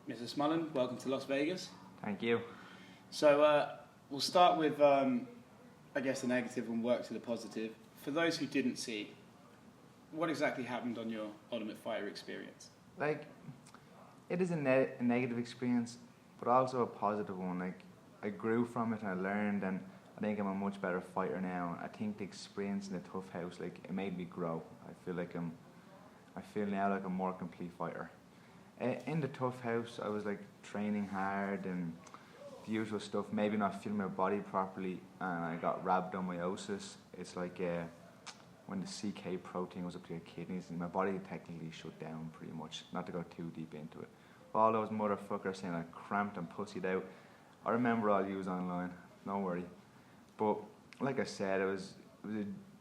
Mr. Smullen, welcome to Las Vegas. Thank you. So we'll start with, I guess, the negative and work to the positive. For those who didn't see, what exactly happened on your Ultimate Fighter experience? Like, it is a negative experience, but also a positive one. Like, I grew from it and I learned, and I think I'm a much better fighter now. I think the experience in the TUF House, like, it made me grow. I feel now like a more complete fighter. In the TUF House, I was like training hard and the usual stuff, maybe not feeling my body properly, and I got rhabdomyosis. It's like when the CK protein goes up to your kidneys, and my body technically shut down pretty much, not to go too deep into it. All those motherfuckers saying I cramped and pussied out, I remember all you online, don't worry. But like I said, it was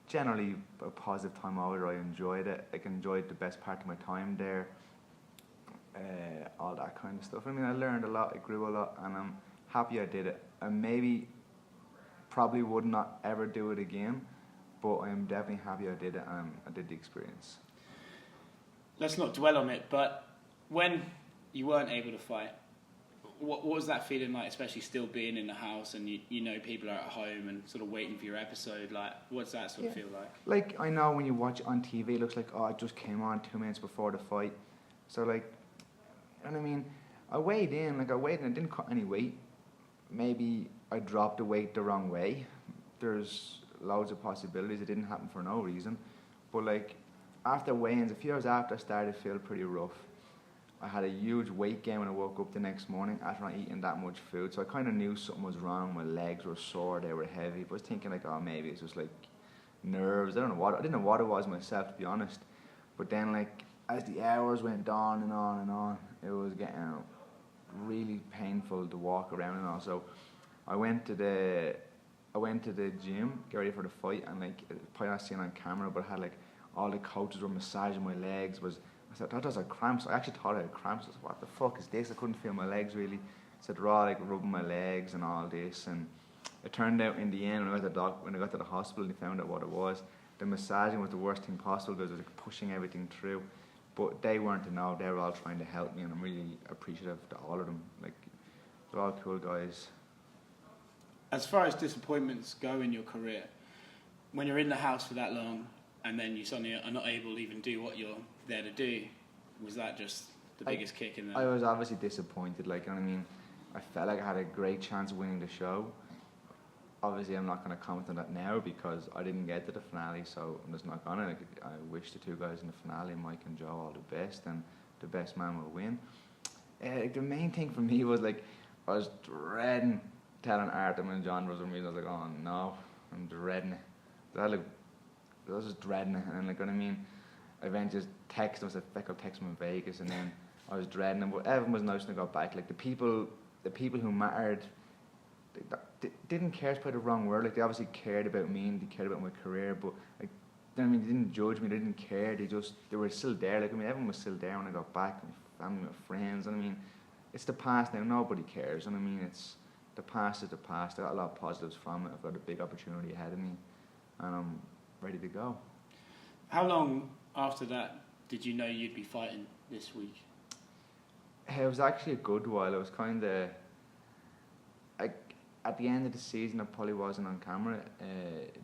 generally a positive time over. I enjoyed it. I enjoyed the best part of my time there. All that kind of stuff. I mean, I learned a lot, I grew a lot, and I'm happy I did it. And probably would not ever do it again, but I'm definitely happy I did it and I did the experience. Let's not dwell on it, but when you weren't able to fight, what was that feeling like, especially still being in the house and you know people are at home and sort of waiting for your episode? Like, what's that sort of feel like? Like, I know when you watch it on TV, it looks like, oh, it just came on 2 minutes before the fight. So, like, and I mean, I weighed in and I didn't cut any weight. Maybe I dropped the weight the wrong way. There's loads of possibilities. It didn't happen for no reason. But like, after weigh-ins, a few hours after, I started to feel pretty rough. I had a huge weight gain when I woke up the next morning after not eating that much food. So I kind of knew something was wrong. My legs were sore, they were heavy. But I was thinking like, oh, maybe it's just like nerves. I didn't know what it was myself, to be honest. But then like, as the hours went on and on and on, it was getting really painful to walk around and all. So I went to the gym, get ready for the fight, and like, probably not seen on camera, but I had like all the coaches were massaging my legs. I said, that was like cramps. I actually thought I had cramps. I said, what the fuck is this? I couldn't feel my legs really. I said, raw, like rubbing my legs and all this. And it turned out in the end, when I got to the hospital, they found out what it was. The massaging was the worst thing possible because it was like pushing everything through. But they weren't to know. They were all trying to help me, and I'm really appreciative to all of them. Like, they're all cool guys. As far as disappointments go in your career, when you're in the house for that long and then you suddenly are not able to even do what you're there to do, was that just the biggest kick in the... I was obviously disappointed. Like, you know what I mean? I felt like I had a great chance of winning the show. Obviously, I'm not going to comment on that now because I didn't get to the finale, so I'm just not going to. Like, I wish the two guys in the finale, Mike and Joe, all the best, and the best man will win. Like, the main thing for me was, like, I was dreading telling Artem and John was with me. I was like, oh no, I'm dreading it. I was just dreading it, and like, what I mean, I eventually just texted him. I said, "Feck, I'll text him in Vegas," and then I was dreading it. But everyone was nice when I got back. Like, the people who mattered, they didn't care is probably the wrong word. Like, they obviously cared about me and they cared about my career, but like, I mean, they didn't judge me. They didn't care. They were still there. Like, I mean, everyone was still there when I got back. My family, my friends. And I mean, it's the past now. Nobody cares. And I mean, it's the past is the past. I got a lot of positives from it. I've got a big opportunity ahead of me, and I'm ready to go. How long after that did you know you'd be fighting this week? It was actually a good while. It was kind of like at the end of the season, I probably wasn't on camera.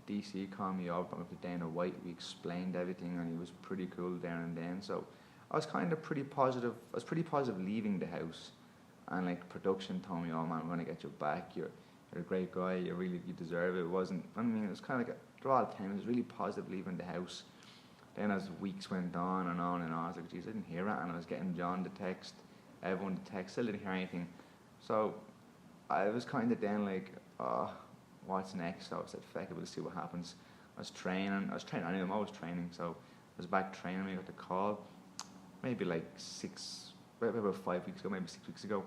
DC called me up, brought me up to Dana White. We explained everything, and he was pretty cool there and then. So I was kind of pretty positive. I was pretty positive leaving the house, and like, production told me, "Oh man, we're gonna get you back. You're a great guy. You deserve it." It wasn't. I mean, it was kind of like throughout the time, it was really positive leaving the house. Then as weeks went on and on and on, I was like, geez, I didn't hear it, and I was getting John to text, everyone to text, still didn't hear anything. So I was kind of then like, oh, what's next? So I said, feck it, we'll see what happens. I was training anyway, I'm always training, so I was back training, I got the call, maybe like about 5 weeks ago, maybe 6 weeks ago,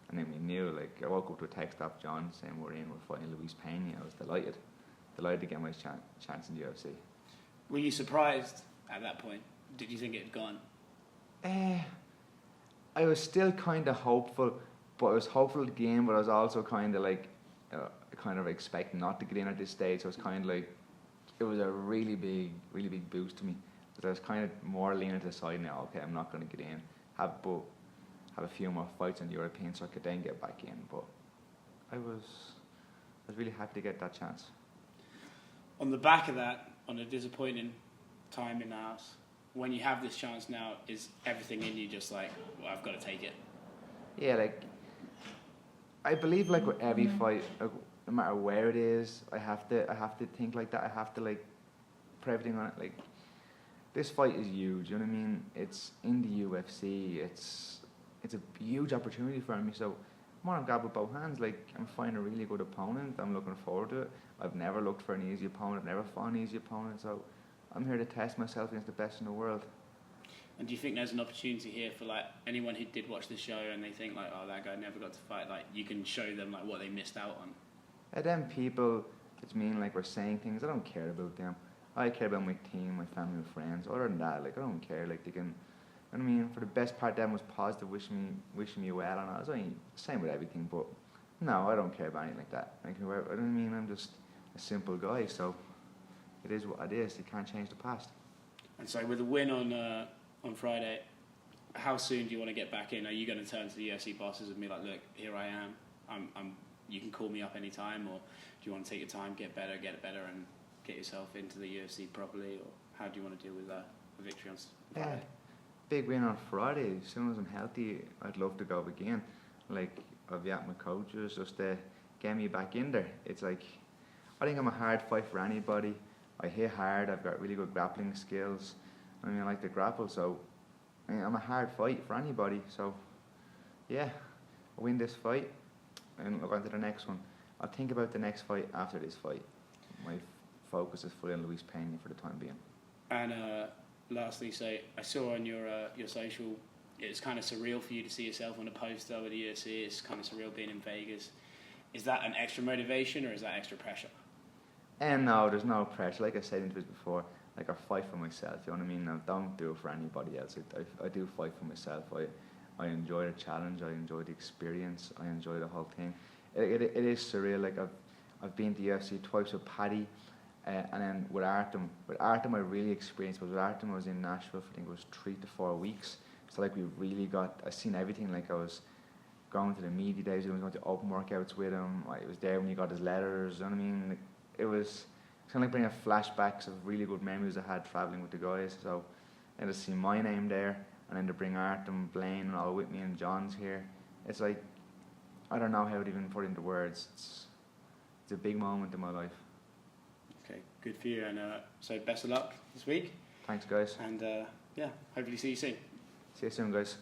and then we knew, like, I woke up to a text off John saying we're fighting Luis Pena. I was delighted to get my chance in the UFC. Were you surprised at that point? Did you think it had gone? I was still kind of hopeful, but I was hopeful at the game, but I was also kind of like, expecting not to get in at this stage. So it was kind of like, it was a really big boost to me. But I was kind of more leaning to the side now, okay, I'm not going to get in. But have a few more fights on the European circuit, then get back in. But I was really happy to get that chance. On the back of that, on a disappointing time in the house, when you have this chance now, is everything in you just like, well, I've got to take it? Yeah, like, I believe like with every fight, like, no matter where it is, I have to think like that. I have to like put everything on it. Like, this fight is huge. You know what I mean? It's in the UFC. It's a huge opportunity for me. So I'm on grab with both hands. Like, I'm finding a really good opponent. I'm looking forward to it. I've never looked for an easy opponent. I've never fought an easy opponent. So I'm here to test myself against the best in the world. And do you think there's an opportunity here for like anyone who did watch the show and they think like, oh, that guy never got to fight, like you can show them like what they missed out on? And then people, it's mean like we're saying things, I don't care about them. I care about my team, my family and friends. Other than that, like I don't care. Like they can, you know what I mean? For the best part, them was positive, wishing me well, and I was only same with everything. But no, I don't care about anything like that. Like, I don't mean I'm just a simple guy, so it is what it is. You can't change the past. And so with a win on Friday, how soon do you want to get back in? Are you going to turn to the UFC bosses and be like, look, here I am. I'm. You can call me up any time, or do you want to take your time, get better, and get yourself into the UFC properly, or how do you want to deal with a victory on Friday? Yeah, big win on Friday. As soon as I'm healthy, I'd love to go again. Like, I've yapped my coaches just to get me back in there. It's like, I think I'm a hard fight for anybody. I hit hard. I've got really good grappling skills. I mean, I like to grapple, so I mean, I'm a hard fight for anybody. So, yeah, I win this fight and look on to the next one. I'll think about the next fight after this fight. My focus is fully on Luis Pena for the time being. And lastly, so I saw on your social, it's kind of surreal for you to see yourself on a poster with the UFC. It's kind of surreal being in Vegas. Is that an extra motivation or is that extra pressure? And no, there's no pressure. Like I said in this before, like I fight for myself. You know what I mean? I don't do it for anybody else. I do fight for myself. I enjoy the challenge. I enjoy the experience. I enjoy the whole thing. It is surreal. Like I've been to the UFC twice with Paddy, and then with Artem. With Artem, I really experienced. But with Artem, I was in Nashville for I think it was 3 to 4 weeks. So like we really got. I seen everything. Like I was going to the media days. I was going to open workouts with him. I was there when he got his letters. You know what I mean? Like, it was kind of like bringing flashbacks of really good memories I had traveling with the guys. So and to see my name there. And then to bring Artem, Blaine, and all with me, and John's here. It's like, I don't know how to even put it into words. It's a big moment in my life. Okay, good for you. And so best of luck this week. Thanks, guys. And yeah, hopefully see you soon. See you soon, guys.